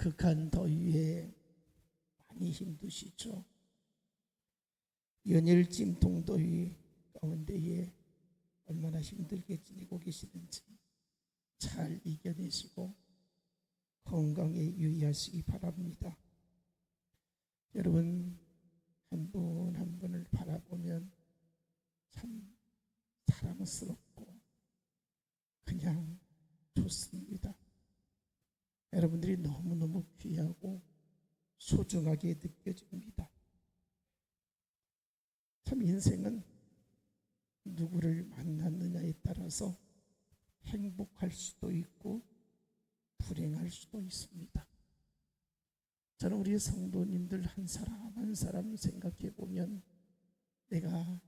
극한 더위에 많이 힘드시죠. 연일 찜통더위 가운데에 얼마나 힘들게 지내고 계시는지 잘 이겨내시고 건강에 유의하시기 바랍니다. 여러분, 한 분 한 분을 바라보면 참 사랑스럽고 그냥 좋습니다. 여러분들이 너무너무 귀하고 소중하게 느껴집니다. 참 인생은 누구를 만났느냐에 따라서 행복할 수도 있고 불행할 수도 있습니다. 저는 우리 성도님들 한 사람 한 사람 생각해 보면 내가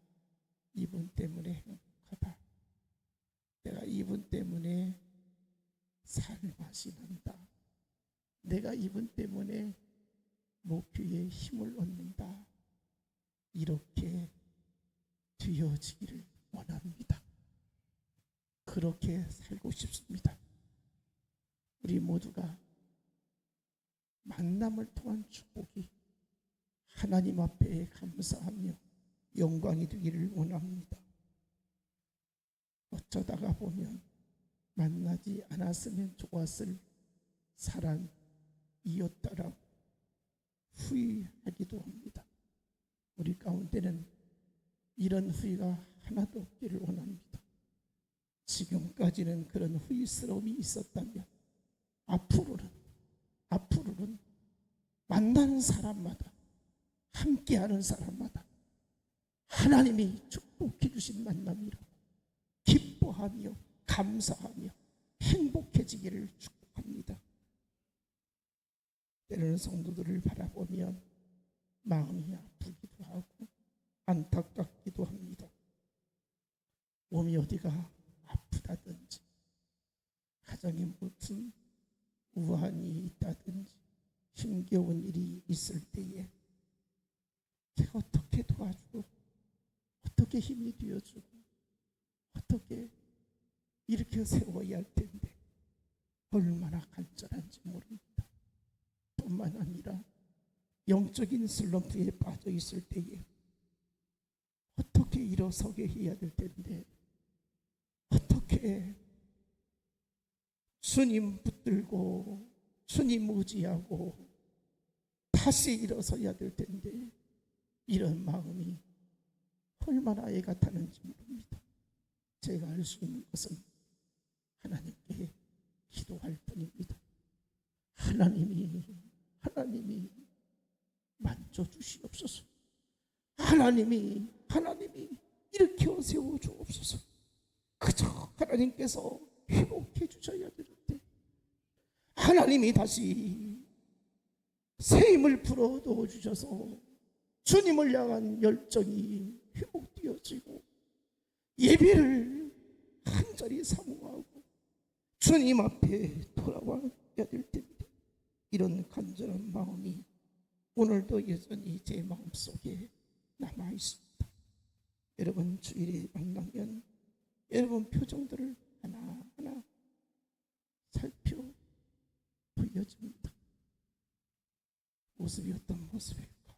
이분 때문에 행복하다, 내가 이분 때문에 살맛이 난다, 내가 이분 때문에 목표에 힘을 얻는다, 이렇게 되어지기를 원합니다. 그렇게 살고 싶습니다. 우리 모두가 만남을 통한 축복이 하나님 앞에 감사하며 영광이 되기를 원합니다. 어쩌다가 보면 만나지 않았으면 좋았을 사람이었다라고 후회하기도 합니다. 우리 가운데는 이런 후회가 하나도 없기를 원합니다. 지금까지는 그런 후회스러움이 있었다면 앞으로는 만나는 사람마다, 함께하는 사람마다 하나님이 축복해 주신 만남이라고 기뻐하며 감사하며 행복해지기를 축복합니다. 때로는 성도들을 바라보면 마음이 아프기도 하고 안타깝기도 합니다. 몸이 어디가 아프다든지 가정에 무슨 우환이 있다든지 힘겨운 일이 있을 때에 제가 어떻게 도와주고 어떻게 힘이 되어주고 어떻게 이렇게 세워야 할 텐데 얼마나 간절한지 모릅니다. 뿐만 아니라 영적인 슬럼프에 빠져 있을 때에 어떻게 일어서게 해야 될 텐데 어떻게 주님 붙들고 주님 의지하고 다시 일어서야 될 텐데 이런 마음이 얼마나 애가 타는지 모릅니다. 제가 할 수 있는 것은 하나님께 기도할 뿐입니다. 하나님이 만져주시옵소서. 하나님이 일으켜 세워주옵소서. 그저 하나님께서 회복해 주셔야 되는데 하나님이 다시 새 힘을 불어 넣어 주셔서 주님을 향한 열정이 회복되어지고 예배를 간절히 사모하고 주님 앞에 돌아와야 될 텐데 이런 간절한 마음이 오늘도 여전히 제 마음속에 남아 있습니다. 여러분, 주일에 만나면 여러분 표정들을 하나하나 살펴보여집니다. 모습이 어떤 모습일까?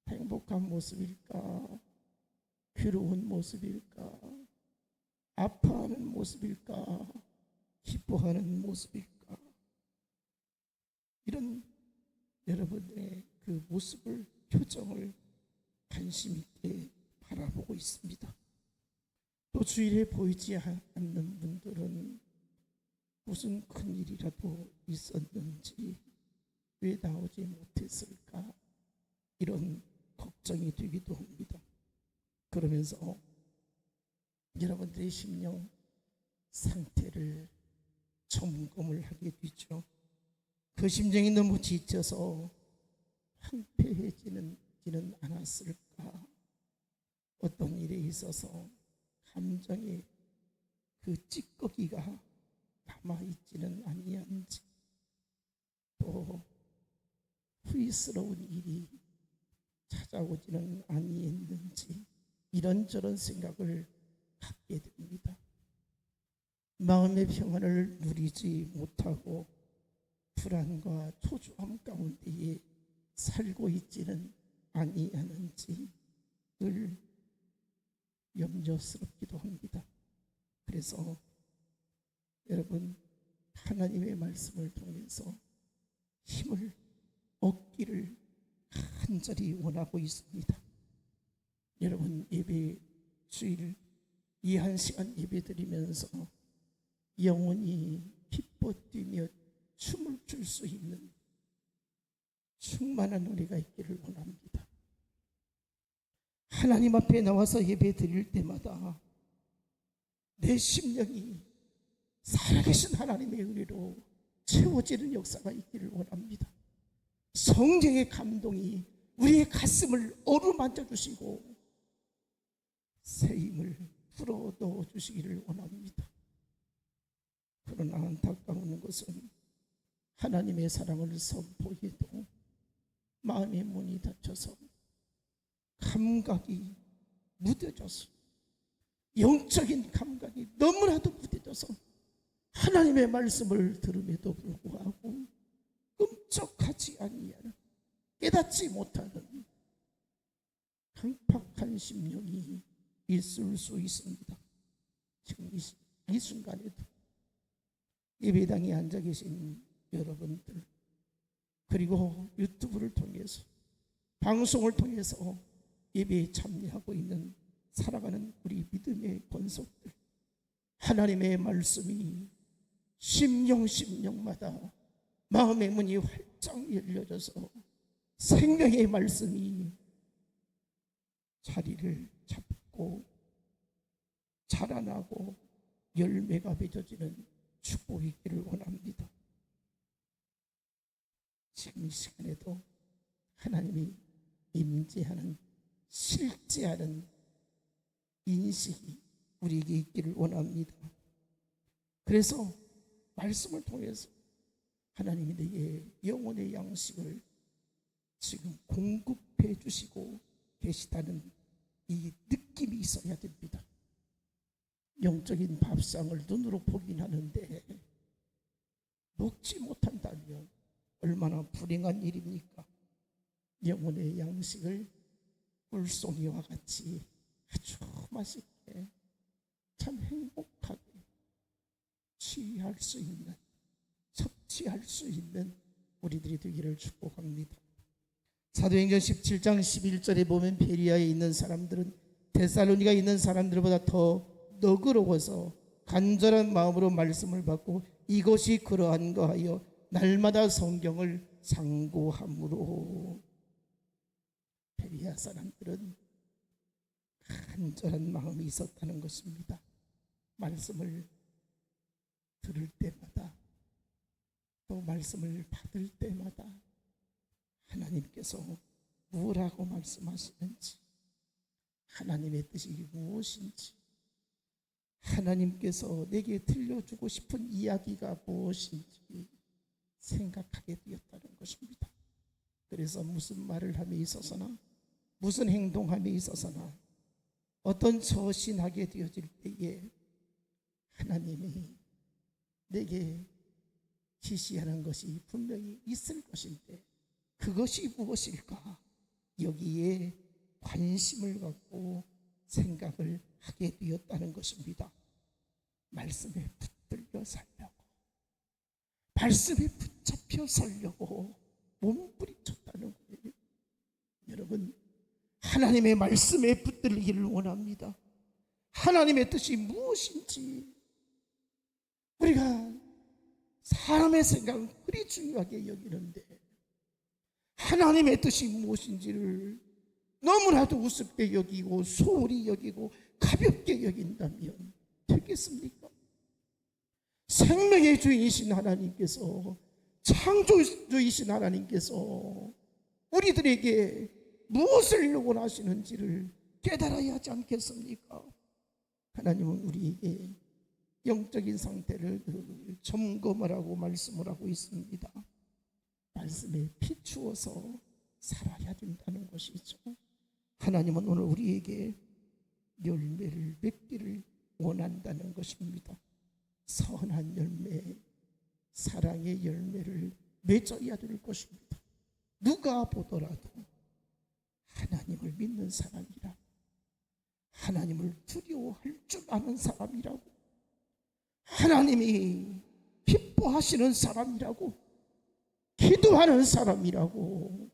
행복한 모습일까? 괴로운 모습일까? 아파하는 모습일까? 기뻐하는 모습일까? 이런 여러분의 그 모습을, 표정을 관심 있게 바라보고 있습니다. 또 주일에 보이지 않는 분들은 무슨 큰일이라도 있었는지 왜 나오지 못했을까 이런 걱정이 되기도 합니다. 그러면서 여러분들의 심령 상태를 점검을 하게 되죠. 그 심정이 너무 지쳐서 황폐해지는 않았을까? 어떤 일에 있어서 감정의 그 찌꺼기가 남아있지는 아니한지, 또 후회스러운 일이 찾아오지는 아니했는지 이런저런 생각을 갖게 됩니다. 마음의 평안을 누리지 못하고 불안과 초조함 가운데에 살고 있지는 아니하는지 늘 염려스럽기도 합니다. 그래서 여러분, 하나님의 말씀을 통해서 힘을 얻기를 간절히 원하고 있습니다. 여러분, 예배 주일 이 한 시간 예배 드리면서 영혼이 기뻐 뛰며 춤을 출 수 있는 충만한 은혜가 있기를 원합니다. 하나님 앞에 나와서 예배 드릴 때마다 내 심령이 살아계신 하나님의 은혜로 채워지는 역사가 있기를 원합니다. 성령의 감동이 우리의 가슴을 어루만져 주시고 새 힘을 불어 넣어 주시기를 원합니다. 그러나 안타까운 것은 하나님의 사랑을 선포해도 마음의 문이 닫혀서 감각이 무뎌져서, 영적인 감각이 너무나도 무뎌져서 하나님의 말씀을 들음에도 불구하고 끔찍하지 아니하는, 깨닫지 못하는 강팍한 심령이 있을 수 있습니다. 지금 이 순간에도 예배당에 앉아 계신 여러분들, 그리고 유튜브를 통해서, 방송을 통해서 예배에 참여하고 있는 살아가는 우리 믿음의 권속들, 하나님의 말씀이 심령마다 마음의 문이 활짝 열려져서 생명의 말씀이 자리를 잡고 자라나고 열매가 맺어지는 축복이 있기를 원합니다. 지금 이 시간에도 하나님이 임재하는, 실제하는 인식이 우리에게 있기를 원합니다. 그래서 말씀을 통해서 하나님이 내게 영혼의 양식을 지금 공급해 주시고 계시다는 이 느낌이 있어야 됩니다. 영적인 밥상을 눈으로 보긴 하는데 먹지 못한다면 얼마나 불행한 일입니까? 영혼의 양식을 물송이와 같이 아주 맛있게, 참 행복하게 취할 수 있는, 섭취할 수 있는 우리들이 되기를 축복합니다. 사도행전 17장 11절에 보면 베리아에 있는 사람들은 데살로니가에 있는 사람들보다 더 너그러워서 간절한 마음으로 말씀을 받고 이것이 그러한가 하여 날마다 성경을 상고함으로. 베리아 사람들은 간절한 마음이 있었다는 것입니다. 말씀을 들을 때마다, 또 말씀을 받을 때마다 하나님께서 무엇라고 말씀하시는지, 하나님의 뜻이 무엇인지, 하나님께서 내게 들려주고 싶은 이야기가 무엇인지 생각하게 되었다는 것입니다. 그래서 무슨 말을 함에 있어서나, 무슨 행동함에 있어서나, 어떤 처신하게 되어질 때에 하나님이 내게 지시하는 것이 분명히 있을 것인데 그것이 무엇일까? 여기에 관심을 갖고 생각을 하게 되었다는 것입니다. 말씀에 붙들려 살려고, 말씀에 붙잡혀 살려고 몸부림쳤다는 거예요. 여러분, 하나님의 말씀에 붙들리기를 원합니다. 하나님의 뜻이 무엇인지, 우리가 사람의 생각은 그리 중요하게 여기는데 하나님의 뜻이 무엇인지를 너무나도 우습게 여기고 소홀히 여기고 가볍게 여긴다면 되겠습니까? 생명의 주인이신 하나님께서, 창조주이신 하나님께서 우리들에게 무엇을 원하시는지를 깨달아야 하지 않겠습니까? 하나님은 우리에게 영적인 상태를 점검을 하고 말씀을 하고 있습니다. 말씀에 비추어서 살아야 된다는 것이죠. 하나님은 오늘 우리에게 열매를 맺기를 원한다는 것입니다. 선한 열매, 사랑의 열매를 맺어야 될 것입니다. 누가 보더라도 하나님을 믿는 사람이라, 하나님을 두려워할 줄 아는 사람이라고, 하나님이 기뻐하시는 사람이라고, 기도하는 사람이라고,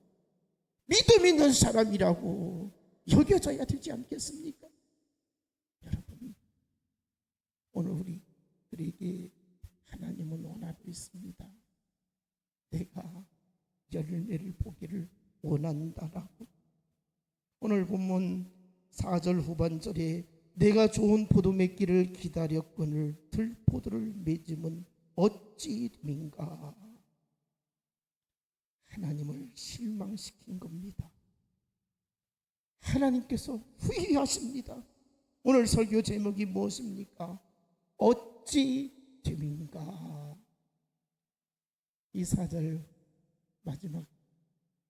믿음 있는 사람이라고 여겨져야 되지 않겠습니까? 여러분, 오늘 우리들에게 하나님은 원하고 있습니다. 내가 열매를 보기를 원한다라고. 오늘 본문 4절 후반절에 내가 좋은 포도 맺기를 기다렸거늘 들포도를 맺음은 어찌 됨인가. 하나님을 실망시킨 겁니다. 하나님께서 후회하십니다. 오늘 설교 제목이 무엇입니까? 어찌 됨인가. 이 4절 마지막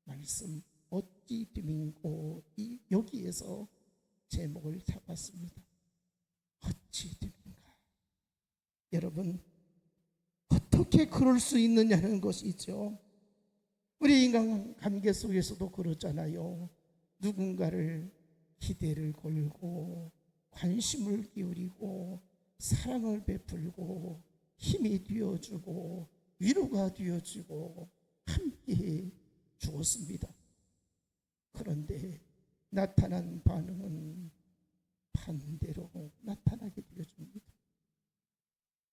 말씀 어찌 됨인고, 여기에서 제목을 잡았습니다. 어찌 됨인가. 여러분, 어떻게 그럴 수 있느냐는 것이죠. 우리 인간관계 속에서도 그렇잖아요. 누군가를 기대를 걸고 관심을 기울이고 사랑을 베풀고 힘이 되어주고 위로가 되어주고 함께 주었습니다. 그런데 나타난 반응은 반대로 나타나게 되어줍니다.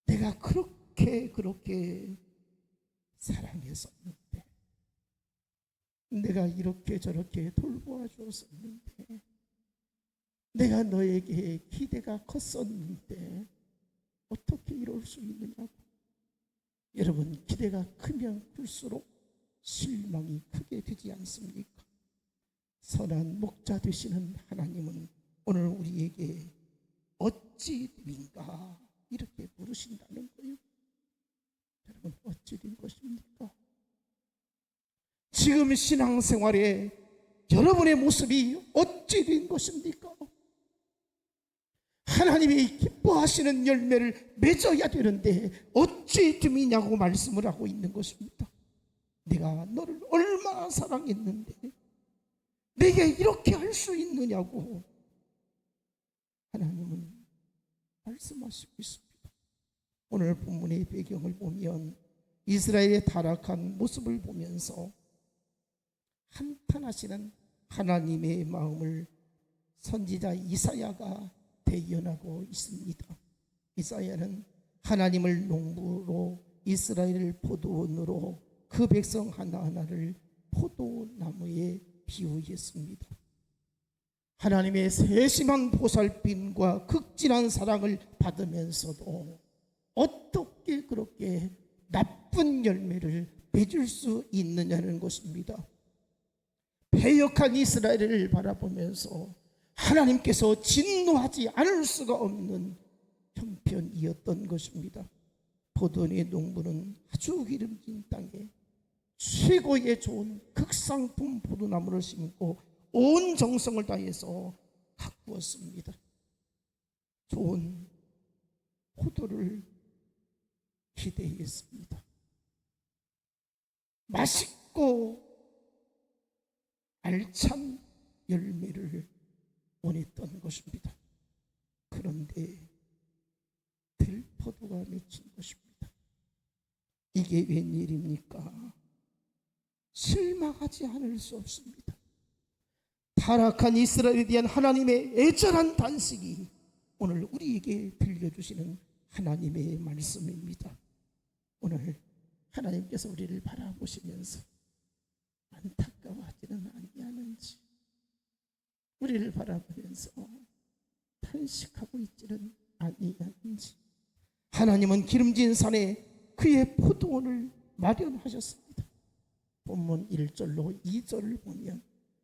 내가 그렇게 사랑했었는데, 내가 이렇게 저렇게 돌보아 주었었는데, 내가 너에게 기대가 컸었는데 어떻게 이럴 수 있느냐고. 여러분, 기대가 크면 클수록 실망이 크게 되지 않습니까? 선한 목자 되시는 하나님은 오늘 우리에게 어찌 됨인가 이렇게 부르신다는 거예요. 여러분, 어찌 된 것입니까? 지금 신앙생활에 여러분의 모습이 어찌 된 것입니까? 하나님이 기뻐하시는 열매를 맺어야 되는데 어찌 됨이냐고 말씀을 하고 있는 것입니다. 내가 너를 얼마나 사랑했는데 내게 이렇게 할 수 있느냐고 하나님은 말씀하시고 있습니다. 오늘 본문의 배경을 보면 이스라엘의 타락한 모습을 보면서 한탄하시는 하나님의 마음을 선지자 이사야가 대연하고 있습니다. 이사야는 하나님을 농부로 이스라엘을 포도원으로 그 백성 하나하나를 포도나무에 비유했습니다. 하나님의 세심한 보살핌과 극진한 사랑을 받으면서도 어떻게 그렇게 나쁜 열매를 맺을 수 있느냐는 것입니다. 패역한 이스라엘을 바라보면서 하나님께서 진노하지 않을 수가 없는 형편이었던 것입니다. 포도원의 농부는 아주 기름진 땅에 최고의 좋은 극상품 포도나무를 심고 온 정성을 다해서 가꾸었습니다. 좋은 포도를 기대했습니다. 맛있고 알찬 열매를 원했던 것입니다. 그런데 들포도가 맺힌 것입니다. 이게 웬일입니까? 실망하지 않을 수 없습니다. 타락한 이스라엘에 대한 하나님의 애절한 단식이 오늘 우리에게 들려주시는 하나님의 말씀입니다. 오늘 하나님께서 우리를 바라보시면서 안타까워하지는 아니하는지, 우리를 바라보면서 탄식하고 있지는 아니하는지, 하나님은 기름진 산에 그의 포도원을 마련하셨습니다. 본문 1절로 2절을 보면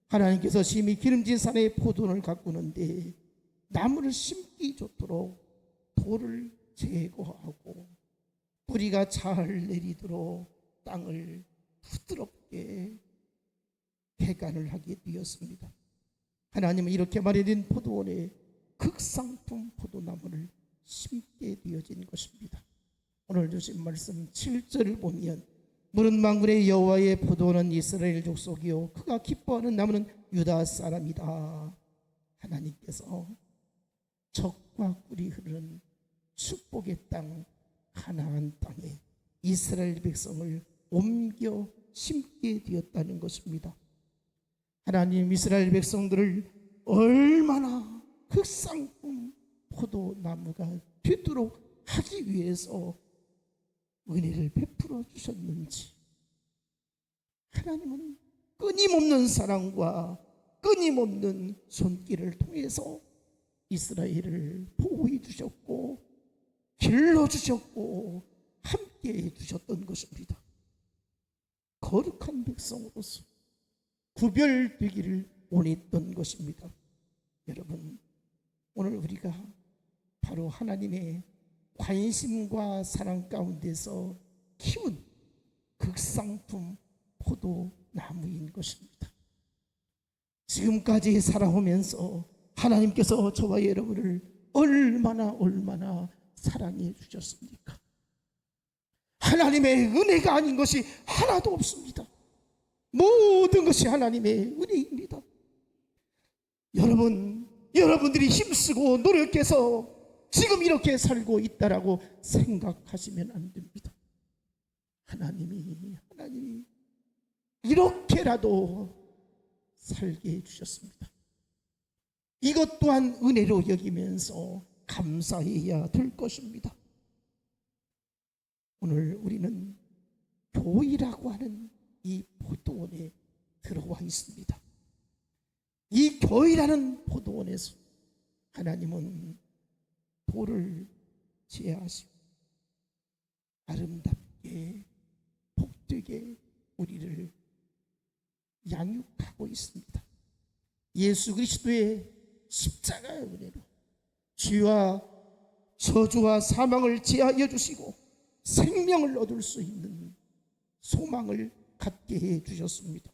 하나님께서 심히 기름진 산에 포도원을 가꾸는데 나무를 심기 좋도록 돌을 제거하고 뿌리가 잘 내리도록 땅을 부드럽게 개간을 하게 되었습니다. 하나님은 이렇게 마련된 포도원에 극상품 포도나무를 심게 되어진 것입니다. 오늘 주신 말씀 7절을 보면 무릇 만군의 여호와의 포도는 이스라엘 족속이요 그가 기뻐하는 나무는 유다 사람이다. 하나님께서 젖과 꿀이 흐르는 축복의 땅 가나안 땅에 이스라엘 백성을 옮겨 심게 되었다는 것입니다. 하나님 이스라엘 백성들을 얼마나 흑상품 포도나무가 되도록 하기 위해서 은혜를 베풀어 주셨는지, 하나님은 끊임없는 사랑과 끊임없는 손길을 통해서 이스라엘을 보호해 주셨고 길러주셨고 함께해 주셨던 것입니다. 거룩한 백성으로서 구별되기를 원했던 것입니다. 여러분, 오늘 우리가 바로 하나님의 관심과 사랑 가운데서 키운 극상품 포도나무인 것입니다. 지금까지 살아오면서 하나님께서 저와 여러분을 얼마나 사랑해 주셨습니까? 하나님의 은혜가 아닌 것이 하나도 없습니다. 모든 것이 하나님의 은혜입니다. 여러분들이 힘쓰고 노력해서 지금 이렇게 살고 있다라고 생각하시면 안 됩니다. 하나님이 이렇게라도 살게 해주셨습니다. 이것 또한 은혜로 여기면서 감사해야 될 것입니다. 오늘 우리는 교회라고 하는 이 포도원에 들어와 있습니다. 이 교회라는 포도원에서 하나님은 돌을 제하시고 아름답게 복되게 우리를 양육하고 있습니다. 예수 그리스도의 십자가의 은혜로 죄와 저주와 사망을 제하여 주시고 생명을 얻을 수 있는 소망을 갖게 해 주셨습니다.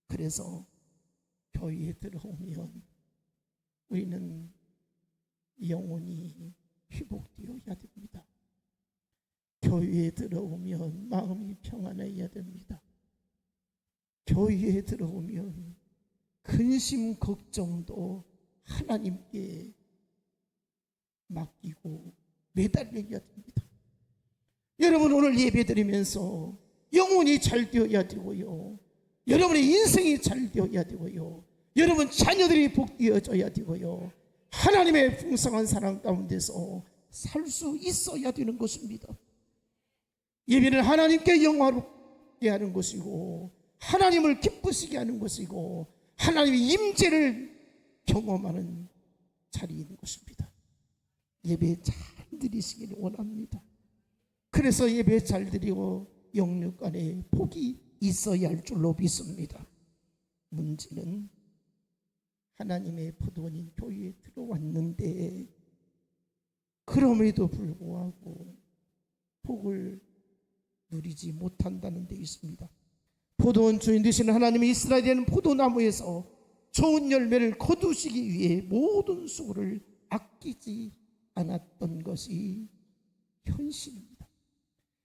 그래서 교회에 들어오면 우리는 영혼이 회복되어야 됩니다. 교회에 들어오면 마음이 평안해야 됩니다. 교회에 들어오면 근심 걱정도 하나님께 맡기고 매달려야 됩니다. 여러분, 오늘 예배드리면서 영혼이 잘 되어야 되고요, 여러분의 인생이 잘 되어야 되고요, 여러분 자녀들이 복되어져야 되고요, 하나님의 풍성한 사랑 가운데서 살 수 있어야 되는 것입니다. 예배는 하나님께 영화롭게 하는 것이고 하나님을 기쁘시게 하는 것이고 하나님의 임재를 경험하는 자리인 것입니다. 예배 잘 드리시길 원합니다. 그래서 예배 잘 드리고 영육 안에 복이 있어야 할 줄로 믿습니다. 문제는 하나님의 포도원인 교회에 들어왔는데 그럼에도 불구하고 복을 누리지 못한다는 데 있습니다. 포도원 주인 되시는 하나님의 이스라엘에는 포도나무에서 좋은 열매를 거두시기 위해 모든 수고를 아끼지 않았던 것이 현실입니다.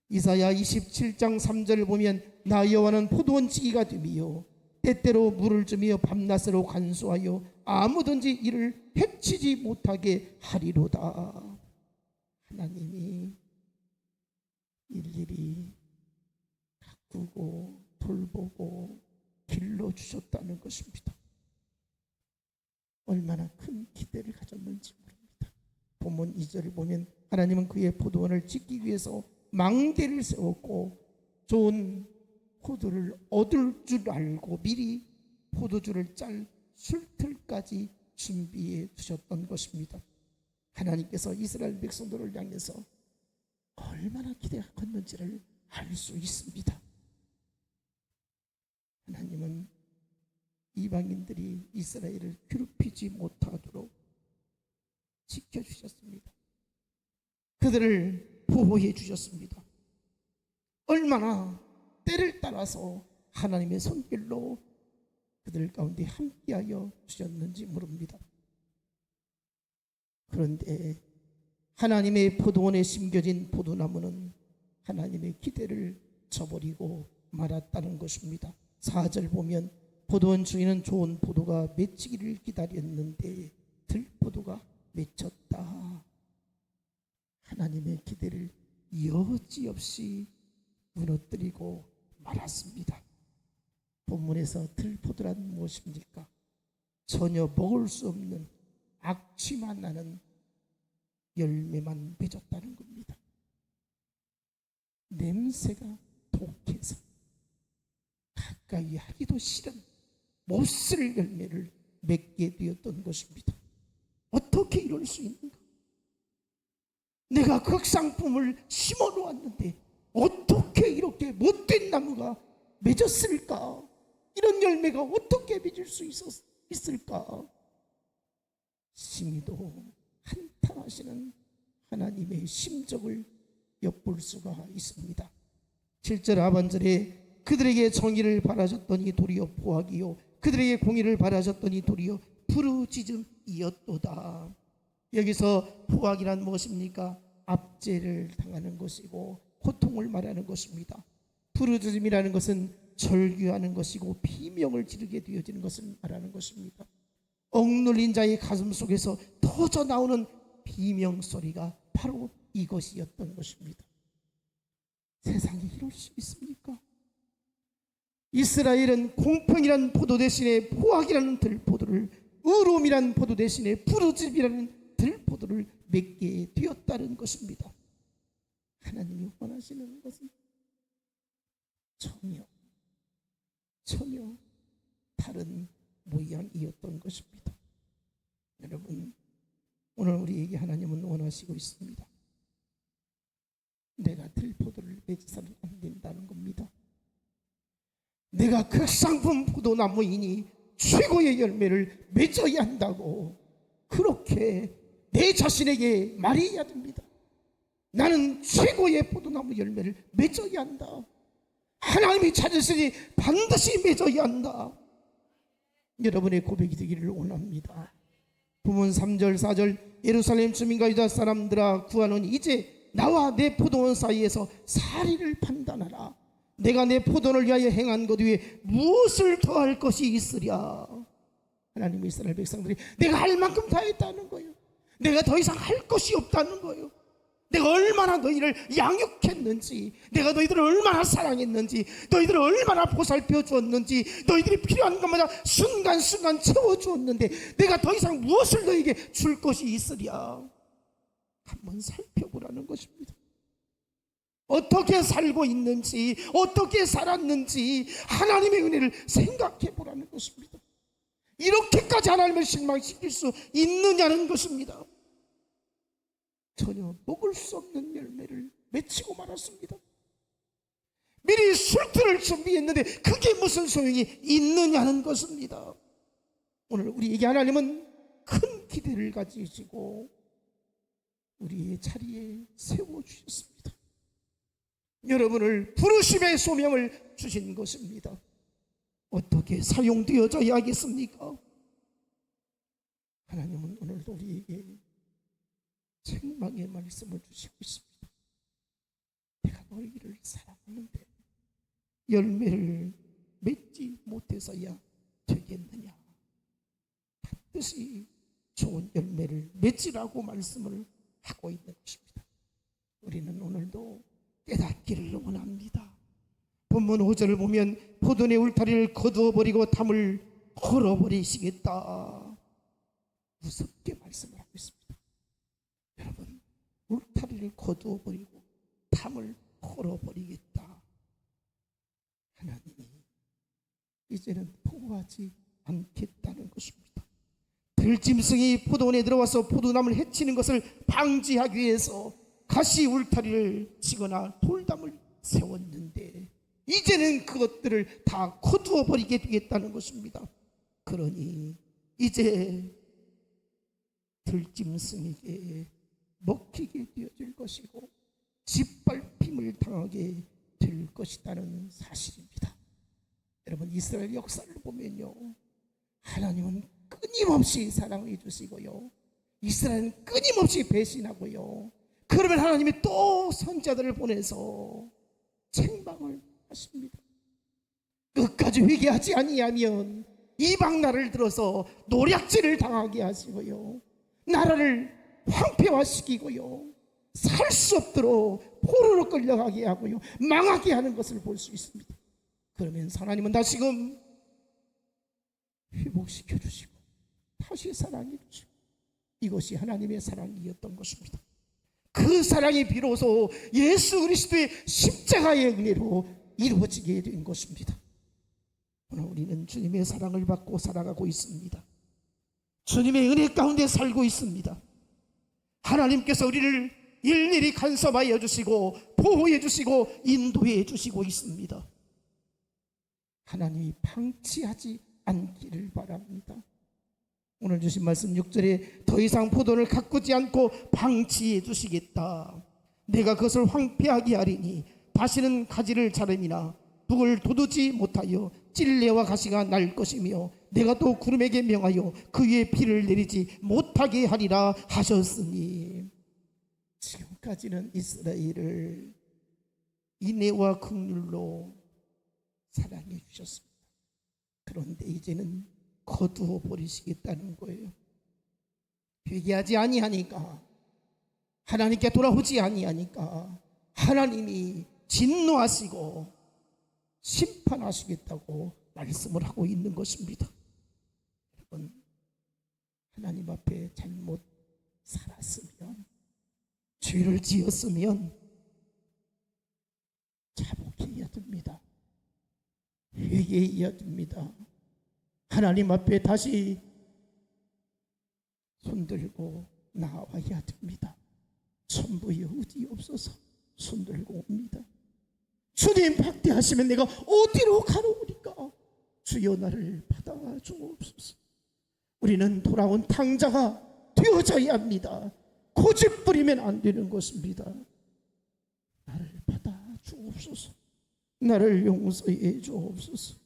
이사야 27장 3절을 보면 나 여호와는 포도원 지기가 됨이요 때때로 물을 주며 밤낮으로 간수하여 아무든지 이를 해치지 못하게 하리로다. 하나님이 일일이 가꾸고 돌보고 길러주셨다는 것입니다. 얼마나 큰 기대를 가졌는지 모릅니다. 본문 2절을 보면 하나님은 그의 포도원을 짓기 위해서 망대를 세웠고 좋은 포도를 얻을 줄 알고 미리 포도주를 짤 술틀까지 준비해 두셨던 것입니다. 하나님께서 이스라엘 백성들을 향해서 얼마나 기대가 컸는지를 알 수 있습니다. 하나님은 이방인들이 이스라엘을 괴롭히지 못하도록 지켜주셨습니다. 그들을 보호해 주셨습니다. 얼마나 때를 따라서 하나님의 손길로 그들 가운데 함께하여 주셨는지 모릅니다. 그런데 하나님의 포도원에 심겨진 포도나무는 하나님의 기대를 맺혀버리고 말았다는 것입니다. 4절 보면 포도원 주인은 좋은 포도가 맺히기를 기다렸는데 들포도가 맺혔다. 하나님의 기대를 여지없이 무너뜨리고 말았습니다. 본문에서 들포도란 무엇입니까? 전혀 먹을 수 없는 악취만 나는 열매만 맺었다는 겁니다. 냄새가 독해서 가까이 하기도 싫은 못쓸 열매를 맺게 되었던 것입니다. 어떻게 이럴 수 있는가? 내가 극상품을 심어 놓았는데 어떻게 이렇게 못된 나무가 맺었을까? 이런 열매가 어떻게 맺을 수 있을까? 심히도 한탄하시는 하나님의 심정을 엿볼 수가 있습니다. 7절 하반절에 그들에게 정의를 바라셨더니 도리어 포악이요 그들에게 공의를 바라셨더니 도리어 부르짖음이었도다. 여기서 포악이란 무엇입니까? 압제를 당하는 것이고 고통을 말하는 것입니다. 부르짖음이라는 것은 절규하는 것이고 비명을 지르게 되어지는 것을 말하는 것입니다. 억눌린 자의 가슴 속에서 터져 나오는 비명 소리가 바로 이것이었던 것입니다. 세상에 이럴 수 있습니까? 이스라엘은 공평이라는 포도 대신에 포악이라는 들포도를, 의로움이라는 포도 대신에 부르짖음이라는 들포도를 맺게 되었다는 것입니다. 하나님이 원하시는 것은 전혀 다른 모양이었던 것입니다. 여러분, 오늘 우리에게 하나님은 원하시고 있습니다. 내가 들포도를 맺어서는 안 된다는 겁니다. 내가 극상품 포도나무이니 최고의 열매를 맺어야 한다고 그렇게 내 자신에게 말해야 됩니다. 나는 최고의 포도나무 열매를 맺어야 한다. 하나님이 찾으시니 반드시 맺어야 한다. 여러분의 고백이 되기를 원합니다. 본문 3절 4절 예루살렘 주민과 유다 사람들아 구하노니 이제 나와 내 포도원 사이에서 사리를 판단하라. 내가 내 포도원을 위하여 행한 것 위에 무엇을 더할 것이 있으랴. 하나님 이스라엘 백성들이 내가 할 만큼 다 했다는 거예요. 내가 더 이상 할 것이 없다는 거예요. 내가 얼마나 너희를 양육했는지, 내가 너희들을 얼마나 사랑했는지, 너희들을 얼마나 보살펴 주었는지, 너희들이 필요한 것마다 순간순간 채워주었는데 내가 더 이상 무엇을 너희에게 줄 것이 있으랴. 한번 살펴보라는 것입니다. 어떻게 살고 있는지, 어떻게 살았는지 하나님의 은혜를 생각해 보라는 것입니다. 이렇게까지 하나님을 실망시킬 수 있느냐는 것입니다. 전혀 먹을 수 없는 열매를 맺히고 말았습니다. 미리 술틀을 준비했는데 그게 무슨 소용이 있느냐는 것입니다. 오늘 우리에게 하나님은 큰 기대를 가지시고 우리의 자리에 세워주셨습니다. 여러분을 부르심의 소명을 주신 것입니다. 어떻게 사용되어져야 하겠습니까? 하나님은 오늘도 우리에게 책망의 말씀을 주시고 있습니다. 내가 너희를 사랑하는데 열매를 맺지 못해서야 되겠느냐. 반드시 좋은 열매를 맺으라고 말씀을 하고 있는 것입니다. 우리는 오늘도 깨닫기를 원합니다. 본문 5절을 보면 포도원의 울타리를 거두어버리고 담을 헐어버리시겠다. 무섭게 말씀을 하고 있습니다. 여러분, 울타리를 거두어버리고 담을 헐어버리겠다. 하나님이 이제는 포기하지 않겠다는 것입니다. 들짐승이 포도원에 들어와서 포도나무를 해치는 것을 방지하기 위해서 가시 울타리를 치거나 돌담을 세웠는데 이제는 그것들을 다 거두어버리게 되겠다는 것입니다. 그러니 이제 들짐승에게 먹히게 되어질 것이고 짓밟힘을 당하게 될 것이라는 사실입니다. 여러분, 이스라엘 역사를 보면요, 하나님은 끊임없이 사랑해 주시고요, 이스라엘은 끊임없이 배신하고요, 그러면 하나님이 또 선자들을 보내서 책망을 하십니다. 끝까지 회개하지 아니하면 이방 나라를 들어서 노략질을 당하게 하시고요, 나라를 황폐화시키고요, 살 수 없도록 포로로 끌려가게 하고요, 망하게 하는 것을 볼 수 있습니다. 그러면 하나님은 다시금 회복시켜 주시고 다시 사랑해 주시고, 이것이 하나님의 사랑이었던 것입니다. 그 사랑이 비로소 예수 그리스도의 십자가의 은혜로 이루어지게 된 것입니다. 오늘 우리는 주님의 사랑을 받고 살아가고 있습니다. 주님의 은혜 가운데 살고 있습니다. 하나님께서 우리를 일일이 간섭하여 주시고 보호해 주시고 인도해 주시고 있습니다. 하나님이 방치하지 않기를 바랍니다. 오늘 주신 말씀 6절에 더 이상 포도를 가꾸지 않고 방치해 주시겠다. 내가 그것을 황폐하게 하리니 다시는 가지를 자름이나 북을 돋우지 못하여 찔레와 가시가 날 것이며 내가 또 구름에게 명하여 그 위에 비를 내리지 못하게 하리라 하셨으니, 지금까지는 이스라엘을 인애와 긍휼로 사랑해 주셨습니다. 그런데 이제는 거두어 버리시겠다는 거예요. 회개하지 아니하니까, 하나님께 돌아오지 아니하니까 하나님이 진노하시고 심판하시겠다고 말씀을 하고 있는 것입니다. 여러분, 하나님 앞에 잘못 살았으면, 죄를 지었으면 자복해야 됩니다. 회개해야 됩니다. 하나님 앞에 다시 손들고 나와야 됩니다. 천부여 어디없어서 손들고 옵니다. 주님 박대하시면 내가 어디로 가노우리까? 주여 나를 받아 주옵소서. 우리는 돌아온 탕자가 되어져야 합니다. 고집 부리면 안 되는 것입니다. 나를 받아 주옵소서. 나를 용서해 주옵소서.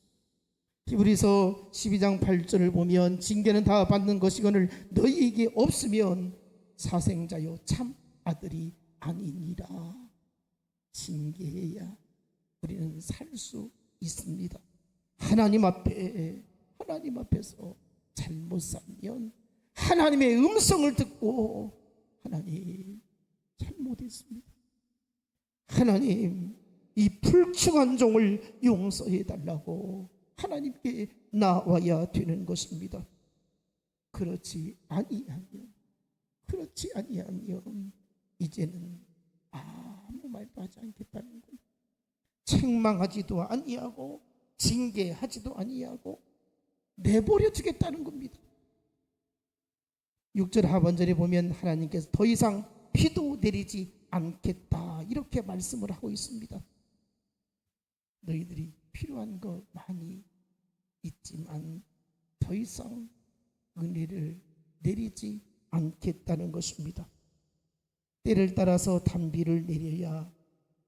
히브리서 12장 8절을 보면 징계는 다 받는 것이거늘 너희에게 없으면 사생자요 참 아들이 아니니라. 징계해야 우리는 살 수 있습니다. 하나님 앞에서 잘못 살면 하나님의 음성을 듣고, 하나님 잘못했습니다, 하나님 이 불충한 종을 용서해 달라고 하나님께 나와야 되는 것입니다. 그렇지 아니하면 이제는 아무 말도 하지 않겠다는 거예요. 책망하지도 아니하고 징계하지도 아니하고 내버려 두겠다는 겁니다. 6절 하반절에 보면 하나님께서 더 이상 비도 내리지 않겠다 이렇게 말씀을 하고 있습니다. 너희들이 필요한 거 많이 있지만 더 이상 은혜를 내리지 않겠다는 것입니다. 때를 따라서 단비를 내려야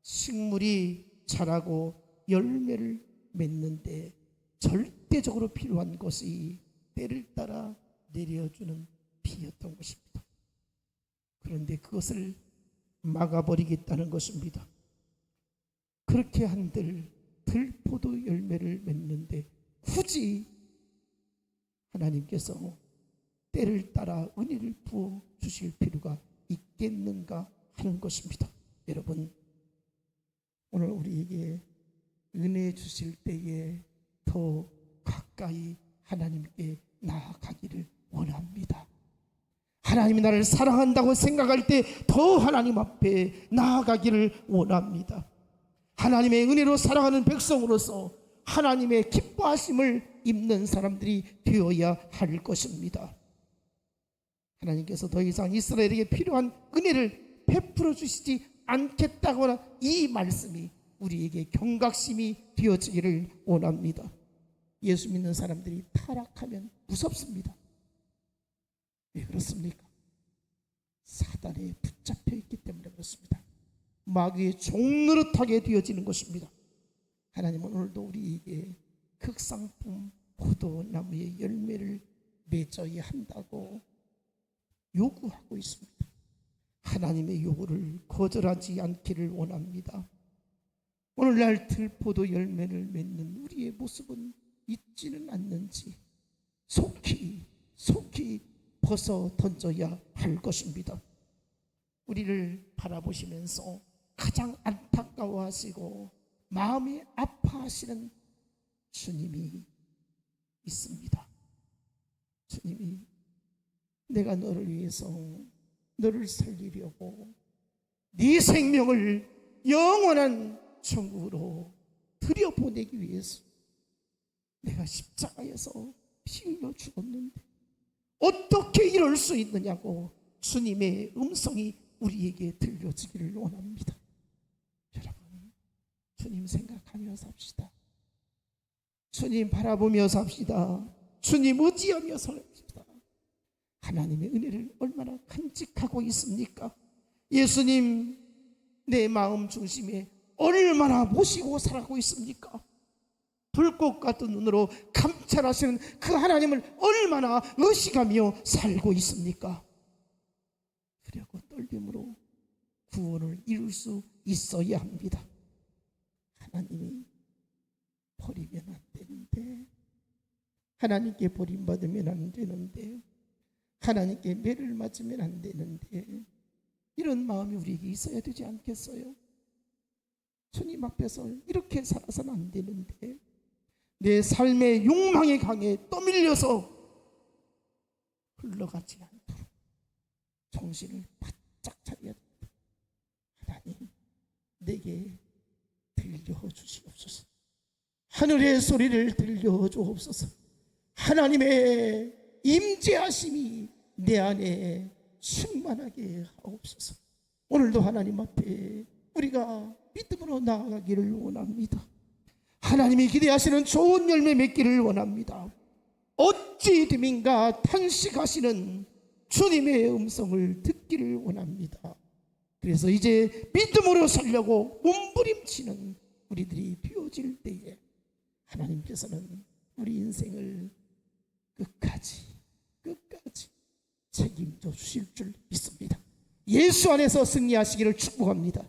식물이 자라고 열매를 맺는데 절대적으로 필요한 것이 때를 따라 내려주는 비였던 것입니다. 그런데 그것을 막아버리겠다는 것입니다. 그렇게 한들 들포도 열매를 맺는데 굳이 하나님께서 때를 따라 은혜를 부어 주실 필요가 있겠는가 하는 것입니다. 여러분, 오늘 우리에게 은혜 주실 때에 더 가까이 하나님께 나아가기를 원합니다. 하나님이 나를 사랑한다고 생각할 때 더 하나님 앞에 나아가기를 원합니다. 하나님의 은혜로 살아가는 백성으로서 하나님의 기뻐하심을 입는 사람들이 되어야 할 것입니다. 하나님께서 더 이상 이스라엘에게 필요한 은혜를 베풀어 주시지 않겠다거나 이 말씀이 우리에게 경각심이 되어지기를 원합니다. 예수 믿는 사람들이 타락하면 무섭습니다. 왜 그렇습니까? 사단에 붙잡혀 있기 때문에 그렇습니다. 마귀의 종노릇하게 되어지는 것입니다. 하나님은 오늘도 우리에게 극상품 포도나무의 열매를 맺어야 한다고 요구하고 있습니다. 하나님의 요구를 거절하지 않기를 원합니다. 오늘날 들포도 열매를 맺는 우리의 모습은 있지는 않는지 속히 벗어 던져야 할 것입니다. 우리를 바라보시면서 가장 안타까워하시고 마음이 아파하시는 주님이 있습니다. 주님이 내가 너를 위해서 너를 살리려고 네 생명을 영원한 천국으로 들여보내기 위해서 내가 십자가에서 피 흘려 죽었는데 어떻게 이럴 수 있느냐고 주님의 음성이 우리에게 들려지기를 원합니다. 여러분, 주님 생각하며 삽시다. 주님 바라보며 삽시다. 주님 의지하며 삽시다. 하나님의 은혜를 얼마나 간직하고 있습니까? 예수님 내 마음 중심에 얼마나 모시고 살아가고 있습니까? 불꽃 같은 눈으로 감찰하시는 그 하나님을 얼마나 의식하며 살고 있습니까? 두려고 떨림으로 구원을 이룰 수 있어야 합니다. 하나님이 버리면 안 되는데, 하나님께 버림받으면 안 되는데, 하나님께 매를 맞으면 안 되는데, 이런 마음이 우리에게 있어야 되지 않겠어요? 주님 앞에서 이렇게 살아서는 안 되는데, 내 삶의 욕망의 강에 떠밀려서 흘러가지 않도록 정신을 바짝 차려야 됩니다. 하나님, 내게 들려주시옵소서. 하늘의 소리를 들려주옵소서. 하나님의 임재하심이 내 안에 충만하게 하옵소서. 오늘도 하나님 앞에 우리가 믿음으로 나아가기를 원합니다. 하나님이 기대하시는 좋은 열매 맺기를 원합니다. 어찌 됨인가 탄식하시는 주님의 음성을 듣기를 원합니다. 그래서 이제 믿음으로 살려고 몸부림치는 우리들이 되어질 때에 하나님께서는 우리 인생을 끝까지 책임져 주실 줄 믿습니다. 예수 안에서 승리하시기를 축복합니다.